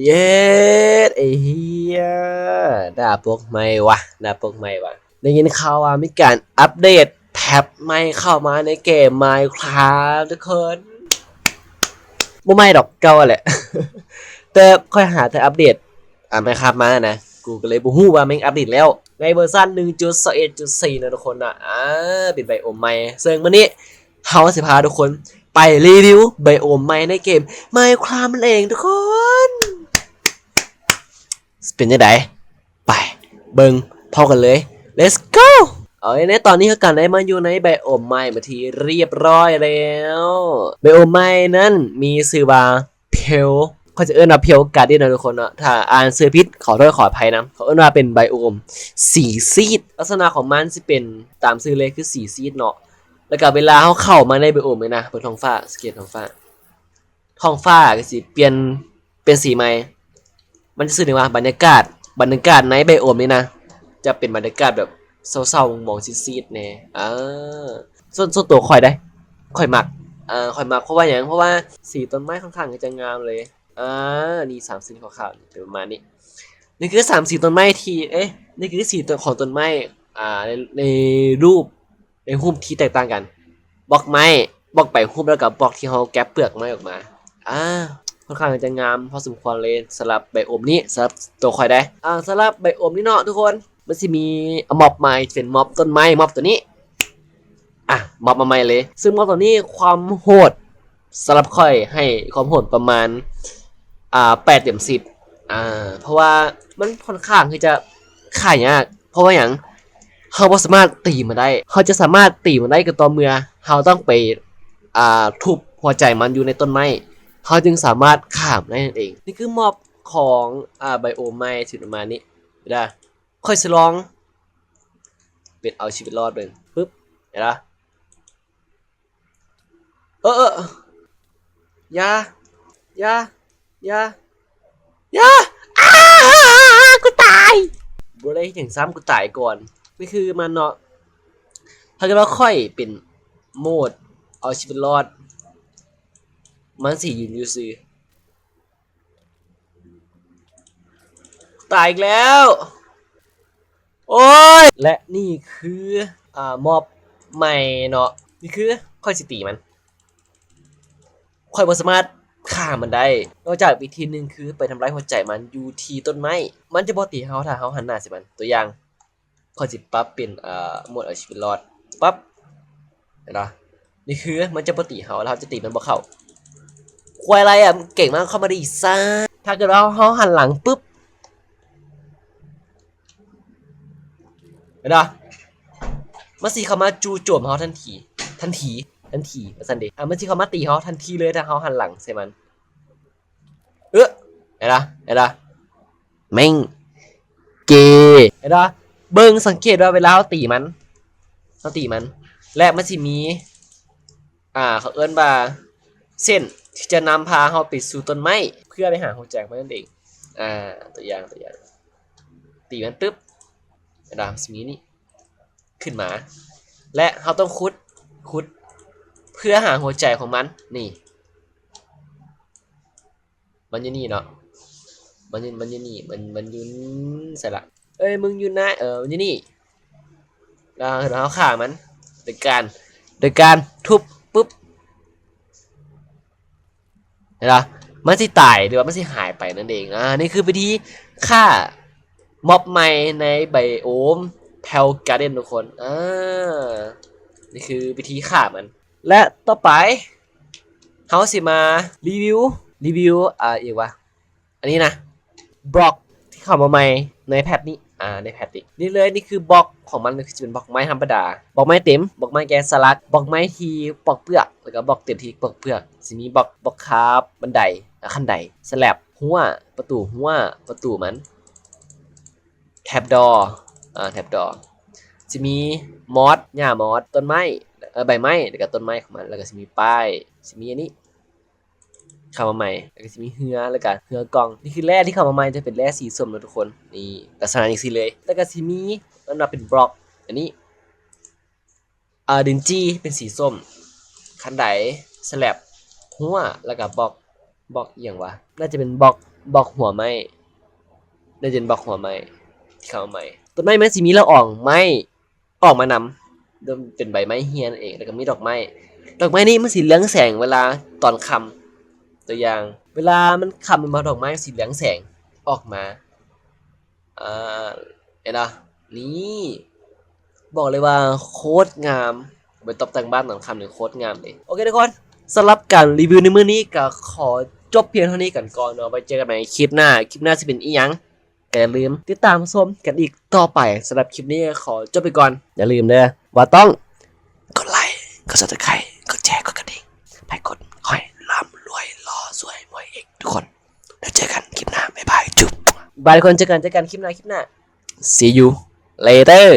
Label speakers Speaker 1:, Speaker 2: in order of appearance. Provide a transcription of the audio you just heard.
Speaker 1: เย็ดไอ้เฮียด่าปกไม่วะด่าปกไม่วะได้ยินข่าวว่ามีการอัปเดตแท็บใหม่เข้ามาในเกม Minecraft ทุกคนไม่ดอกเก่าแหละ แต่ค่อยหาแต่อัปเดตMinecraftมานะกูก็เลยบ่ฮู้ว่าแม่งอัปเดตแล้วในเวอร์ชัน 1.21.4 นะทุกคนนะเป็นไบโอมใหม่ซึ่งมื้อนี้เฮาสิพาทุกคนไปรีวิวไบโอมใหม่ในเกม Minecraft นั่นเองทุกคนเป็นยังไงไปเบิ่งพอกันเลย let's go เอาในตอนนี้เขากันได้มาอยู่ในไบโอมใหม่มาทีเรียบร้อยแล้วไบโอมใหม่นั้นมีชื่อว่าเพลเขาจะเอิ้นว่าเพลการ์เดียนนะทุกคนเนาะถ้าอ่านชื่อผิดขอโทษขออภัยนะเขาเอิ้นว่าเป็นไบโอมสีซีดลักษณะของมันสิเป็นตามชื่อเลยคือสีซีดเนาะแล้วก็เวลาเขาเข้ามาในไบโอมเลยนะบนท้องฟ้าสเก็ตท้องฟ้าก็สิเปลี่ยนเป็นสีใหม่มันจะสื่อถึงว่าบรรยากาศในไบโอมนี่นะจะเป็นบรรยากาศแบบเศร้าๆมองซีดๆแน่ส่วนตัวข่อยได้ข่อยมักข่อยมักเพราะว่าอย่างเพราะว่าสีต้นไม้ค่อนข้างจะงามเลยนี่3สีขาวๆประมาณนี้นี่คือ3สีต้นไม้ที่นี่คือสีตัวของต้นไม้ในรูปในหุ้มที่แตกต่างกันบล็อกไม้บล็อกไปหุ้มแล้วกับบล็อกที่เขาแกะเปลือกไม้ออกมาค่อนข้างจะงามพอสมควรเลยสำหรับไบโอมนี้สำหรับตัวข่อยได้สำหรับไบโอมนี้เนาะทุกคนมันจะมีม็อบใหม่เป็นม็อบต้นไม้ม็อบตัวนี้ม็อบมาใหม่เลยซึ่งม็อบตัวนี้ความโหดสำหรับข่อยให้ความโหดประมาณ8 เต็ม 10เพราะว่ามันค่อนข้างที่จะฆ่ายากเพราะว่าอย่างเขาสามารถตีมันได้เขาจะสามารถตีมันได้ก็ต่อเมื่อเขาต้องไปทุบหัวใจมันอยู่ในต้นไม้เขาจึงสามารถฆ่ามันได้นั่นเองนี่คือม็อบของไบโอมใหม่ถึงประมาณนี้ได้ค่อยสลองเป็นเอาชีวิตรอดเบิ่งปึ๊บเห็นปะอย่ากูตายบ่ได้อย่างซ้ำกูตายก่อนนี่คือมันเนาะถ้าเกิดว่าค่อยเป็นโหมดเอาชีวิตรอดมันสิยืนอยู่ซื่อตายอีกแล้วโอ้ยและนี่คือมอบใหม่เนาะนี่คือค่อยสิตีมันค่อยบ่สามารถฆ่ามันได้นอกจากวิธีนึงคือไปทำร้ายหัวใจมันอยู่ที่ต้นไม้มันจะบ่ตีเฮาถ้าเฮาหันหน้าใส่มันตัวอย่างค่อยสิปรับเป็นโหมดเอาชีวิตรอดปั๊บเห็นปะนี่คือมันจะบ่ตีเฮาแล้วเฮาจะตีมันบ่เข้าควายอะไรเก่งมากเข้ามาดิซ่าถ้าเกิดว่าเฮาหันหลังปุ๊บเห็นปะมันสิเข้ามาจู่โจมเฮาทันทีว่าซั่นเด้มันสิเข้ามาตีเฮาทันทีเลยถ้าเฮาหันหลังใส่มันเห็นปะแม่งเกเห็นปะเบิ่งสังเกตว่าเวลาเฮาตีมันและมันสิมีเขาเอิ้นว่าเส้นที่จะนำพาเฮาไปสู่ต้นไม้เพื่อไปหาหัวใจมันนั่นเองตัวอย่างตีมันปึ๊บเห็นปะสิมีนี่ขึ้นมาและเฮาต้องขุดเพื่อหาหัวใจของมันนี่มันอยู่นี่เนาะมันอยู่นี่มันอยู่ใส่ละมึงอยู่ไหนมันอยู่นี่เราฆ่ามันโดยการทุบปุ๊บเห็นปะมันสิตายหรือว่ามันสิหายไปนั่นเองนี่คือวิธีฆ่าม็อบใหม่ในไบโอมเพลการ์เดนทุกคนนี่คือวิธีฆ่ามันและต่อไปเฮาสิมารีวิวอีกวะอันนี้นะบล็อกที่เข้ามาใหม่ในแพทนี้ในแพทนี่เลยนี่คือบล็อกของมันคือจะเป็นบล็อกไม้ธรรมดาบล็อกไม้เต็มบล็อกไม้แกสลักบล็อกไม้ที่ปอกเปลือกแล้วก็บล็อกเต็มที่ปอกเปลือกสิมีบล็อกคาร์บบันไดขั้นไดสแลบหัวประตูมันแท็บดอจะมีมอสหญ้ามอสต้นไม้ใบไม้แล้วก็ต้นไม้ของมันแล้วก็จะมีป้ายจะมีอันนี้เข้ามาใหม่แล้วก็จะมีเหือแล้วก็เหือกองนี่คือแร่ที่เข้ามาใหม่จะเป็นแร่สีส้มนะทุกคนนี่ลักษณะอย่างนี้เลยแล้วก็จะมีมันมาเป็นบล็อกอันนี้ดินจี้เป็นสีส้มคันไดสแลบหัวแล้วก็บล็อกอย่างวะน่าจะเป็นบล็อก บอกหัวไม้ได้ยินบอกหัวไม้ที่เขาเอาไม้ต้นไม้มันสิมีละอองไม้ออกมานำเดิมเป็นใบไม้เฮียนนเองแล้วก็มีดอกไม้ดอกไม้นี้มันสีเหลืองแสงเวลาตอนค่ำตัวอย่างเวลามันค่ำมันมาดอกไม้สีเหลืองแสงออกมาอ่าเห็นปะนี่บอกเลยว่าโคตรงามไปตกแต่งบ้านตอนค่ำหรือโคตรงามเลยโอเคทุกคนสำหรับการรีวิวในมื้อนี้ก็ขอจบเพียงเท่านี้กันก่อนเนาะไปเจอกันใหม่คลิปหน้าจะเป็นอีหยังก็อย่าลืมติดตามชมกันอีกต่อไปสำหรับคลิปนี้ขอจบไปก่อนอย่าลืมเด้อว่าต้องกดไลค์กด Subscribe กดแชร์กดกระดิ่งไปกดค่อยร่ำรวยรอสวยมวยเอกทุกคนแล้วเจอกันคลิปหน้าบ๊ายบายจุ๊บบายทุกคนเจอกันคลิปหน้าsee you later